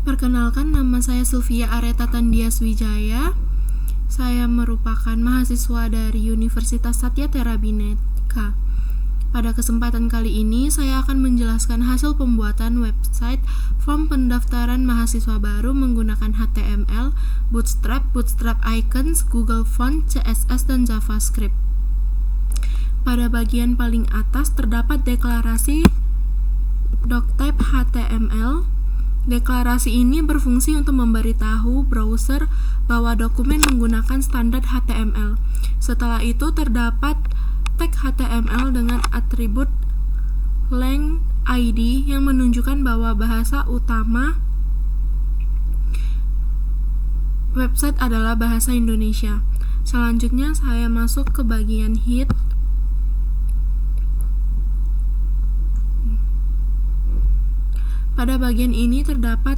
Perkenalkan, nama saya Sylvia Areta Tandias Wijaya. Saya merupakan mahasiswa dari Universitas Satyatera Bhinneka. Pada kesempatan kali ini, saya akan menjelaskan hasil pembuatan website form pendaftaran mahasiswa baru menggunakan HTML, Bootstrap, Bootstrap Icons, Google Fonts, CSS, dan JavaScript. Pada bagian paling atas terdapat deklarasi doctype HTML. Deklarasi ini berfungsi untuk memberitahu browser bahwa dokumen menggunakan standar HTML. Setelah itu terdapat tag HTML dengan atribut length ID yang menunjukkan bahwa bahasa utama website adalah bahasa Indonesia. Selanjutnya saya masuk ke bagian head. Pada bagian ini terdapat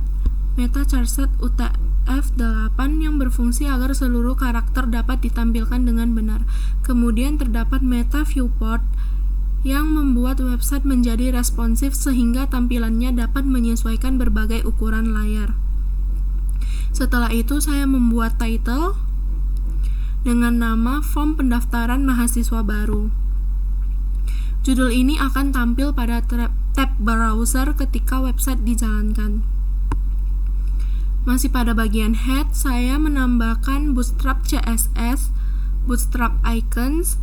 meta charset UTF-8 yang berfungsi agar seluruh karakter dapat ditampilkan dengan benar. Kemudian terdapat meta viewport yang membuat website menjadi responsif sehingga tampilannya dapat menyesuaikan berbagai ukuran layar. Setelah itu saya membuat title dengan nama form pendaftaran mahasiswa baru. Judul ini akan tampil pada tab browser ketika website dijalankan. Masih pada bagian head, saya menambahkan Bootstrap CSS, Bootstrap Icons,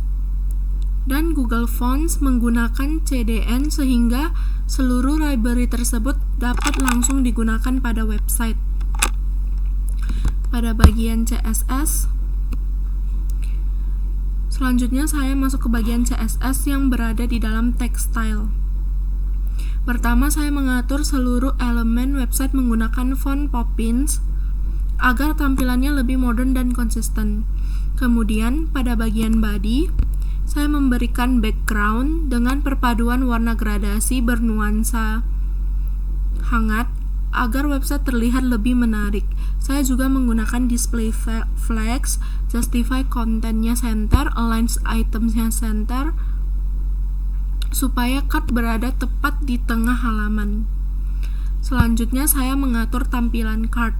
dan Google Fonts menggunakan CDN sehingga seluruh library tersebut dapat langsung digunakan pada website. Pada bagian CSS, selanjutnya saya masuk ke bagian CSS yang berada di dalam text style. Pertama, saya mengatur seluruh elemen website menggunakan font Poppins agar tampilannya lebih modern dan konsisten. Kemudian, pada bagian body, saya memberikan background dengan perpaduan warna gradasi bernuansa hangat agar website terlihat lebih menarik. Saya juga menggunakan display flags, justify kontennya center, align itemsnya center, supaya card berada tepat di tengah halaman. Selanjutnya saya mengatur tampilan card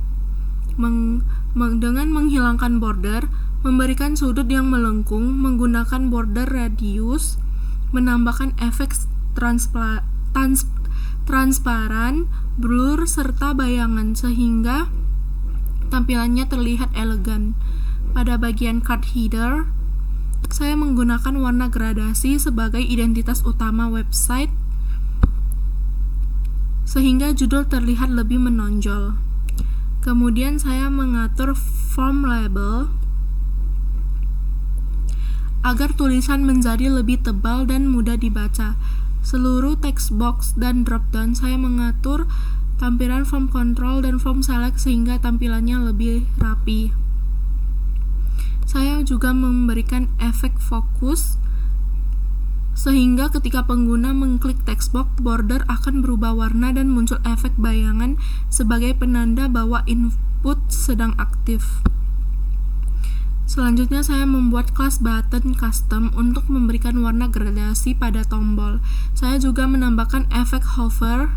dengan menghilangkan border, memberikan sudut yang melengkung, menggunakan border radius, menambahkan efek transparan, blur, serta bayangan sehingga tampilannya terlihat elegan. Pada bagian card header, saya menggunakan warna gradasi sebagai identitas utama website sehingga judul terlihat lebih menonjol. Kemudian saya mengatur form label agar tulisan menjadi lebih tebal dan mudah dibaca. Seluruh text box dan dropdown saya mengatur tampilan form control dan form select sehingga tampilannya lebih rapi. Saya juga memberikan efek fokus sehingga ketika pengguna mengklik text box, border akan berubah warna dan muncul efek bayangan sebagai penanda bahwa input sedang aktif. Selanjutnya saya membuat kelas button custom untuk memberikan warna gradasi pada tombol. Saya juga menambahkan efek hover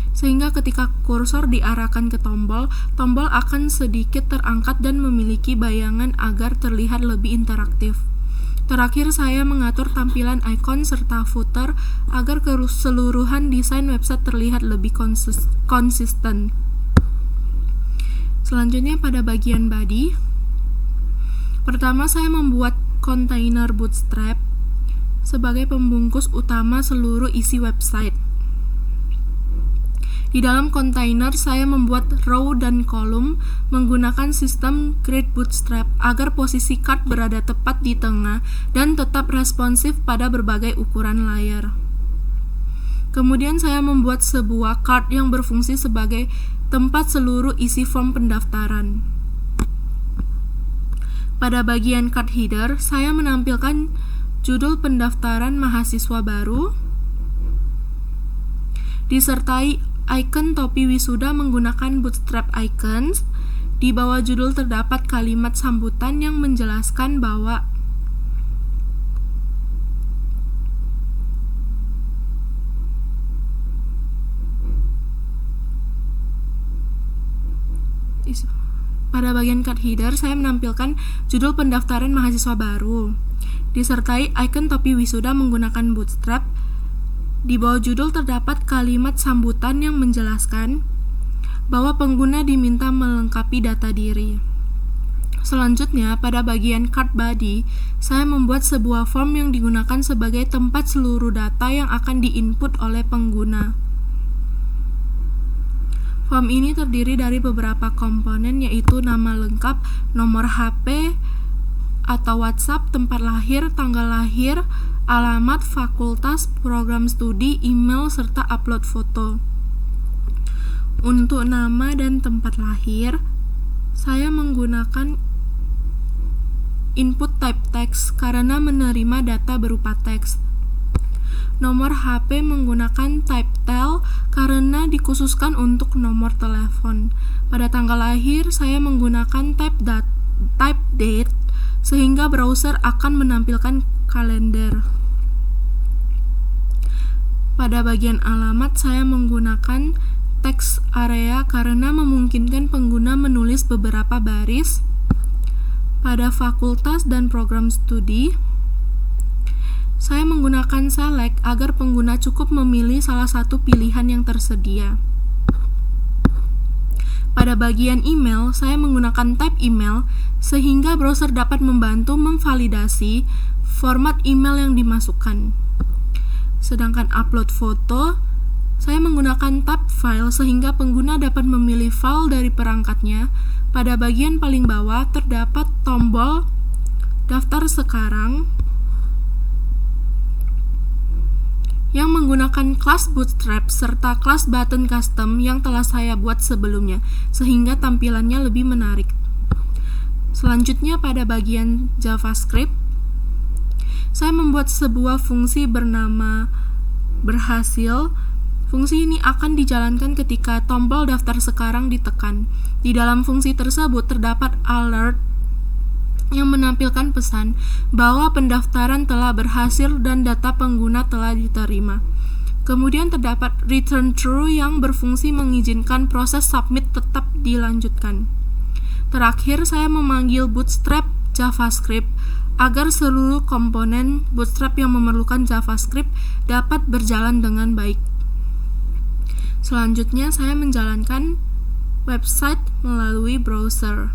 sehingga ketika kursor diarahkan ke tombol, tombol akan sedikit terangkat dan memiliki bayangan agar terlihat lebih interaktif. Terakhir, saya mengatur tampilan icon serta footer agar keseluruhan desain website terlihat lebih konsisten. Selanjutnya pada bagian body, pertama saya membuat kontainer Bootstrap sebagai pembungkus utama seluruh isi website. Di dalam kontainer, saya membuat row dan kolom menggunakan sistem Create Bootstrap agar posisi card berada tepat di tengah dan tetap responsif pada berbagai ukuran layar. Kemudian saya membuat sebuah card yang berfungsi sebagai tempat seluruh isi form pendaftaran. Pada bagian card header, saya menampilkan judul pendaftaran mahasiswa baru disertai icon topi wisuda menggunakan Bootstrap Icons. Di bawah judul terdapat kalimat sambutan yang menjelaskan bahwa Pada bagian card header, saya menampilkan judul pendaftaran mahasiswa baru, disertai icon topi wisuda menggunakan Bootstrap. Di bawah judul terdapat kalimat sambutan yang menjelaskan bahwa pengguna diminta melengkapi data diri. Selanjutnya, pada bagian card body, saya membuat sebuah form yang digunakan sebagai tempat seluruh data yang akan diinput oleh pengguna. Form ini terdiri dari beberapa komponen, yaitu nama lengkap, nomor HP atau WhatsApp, tempat lahir, tanggal lahir, alamat, fakultas, program studi, email, serta upload foto. Untuk nama dan tempat lahir, saya menggunakan input type text karena menerima data berupa teks. Nomor HP menggunakan type tel karena dikhususkan untuk nomor telepon. Pada tanggal lahir, saya menggunakan type date sehingga browser akan menampilkan kalender. Pada bagian alamat, saya menggunakan text area karena memungkinkan pengguna menulis beberapa baris. Pada fakultas dan program studi, saya menggunakan select agar pengguna cukup memilih salah satu pilihan yang tersedia. Pada bagian email, saya menggunakan type email sehingga browser dapat membantu memvalidasi format email yang dimasukkan. Sedangkan upload foto, saya menggunakan tab file sehingga pengguna dapat memilih file dari perangkatnya. Pada bagian paling bawah terdapat tombol daftar sekarang yang menggunakan kelas Bootstrap serta kelas button custom yang telah saya buat sebelumnya, sehingga tampilannya lebih menarik. Selanjutnya pada bagian JavaScript, saya membuat sebuah fungsi bernama berhasil. Fungsi ini akan dijalankan ketika tombol daftar sekarang ditekan. Di dalam fungsi tersebut terdapat alert yang menampilkan pesan bahwa pendaftaran telah berhasil dan data pengguna telah diterima. Kemudian terdapat return true yang berfungsi mengizinkan proses submit tetap dilanjutkan. Terakhir, saya memanggil Bootstrap JavaScript agar seluruh komponen Bootstrap yang memerlukan JavaScript dapat berjalan dengan baik. Selanjutnya, saya menjalankan website melalui browser.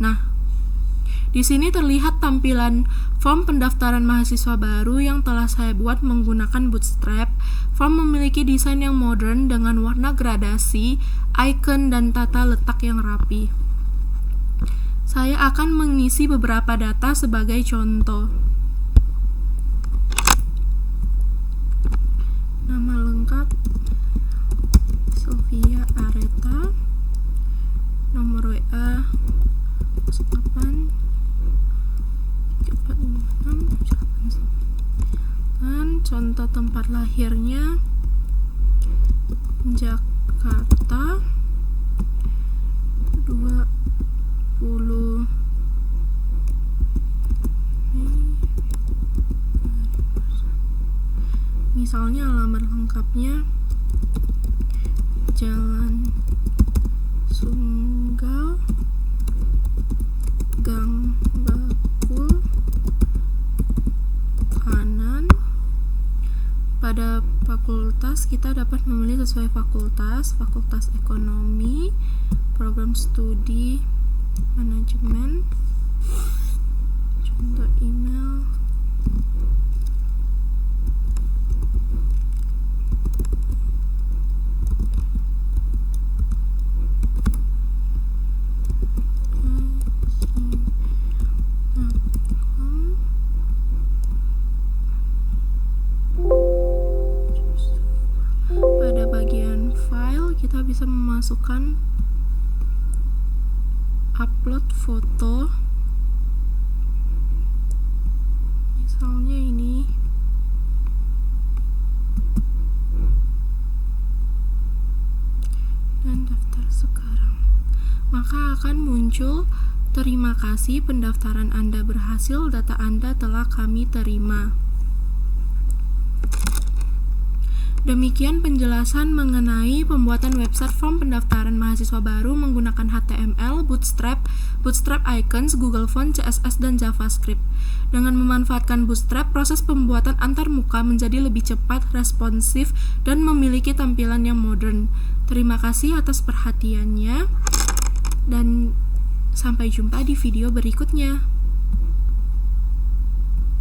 Nah, di sini terlihat tampilan form pendaftaran mahasiswa baru yang telah saya buat menggunakan Bootstrap. Form memiliki desain yang modern dengan warna gradasi, icon, dan tata letak yang rapi. Saya akan mengisi beberapa data sebagai contoh. Nama lengkap Sofia Areta, nomor WA 08 456 contoh tempat lahirnya Jakarta 20 misalnya alamat lengkapnya Jalan Sunggal, Gang Bakul kanan. Pada fakultas kita dapat memilih sesuai fakultas ekonomi, program studi manajemen. Contoh email kita bisa memasukkan upload foto, misalnya ini, dan daftar sekarang. Maka akan muncul terima kasih pendaftaran Anda berhasil, data Anda telah kami terima. Demikian penjelasan mengenai pembuatan website form pendaftaran mahasiswa baru menggunakan HTML, Bootstrap, Bootstrap Icons, Google Fonts, CSS, dan JavaScript. Dengan memanfaatkan Bootstrap, proses pembuatan antarmuka menjadi lebih cepat, responsif, dan memiliki tampilan yang modern. Terima kasih atas perhatiannya, dan sampai jumpa di video berikutnya.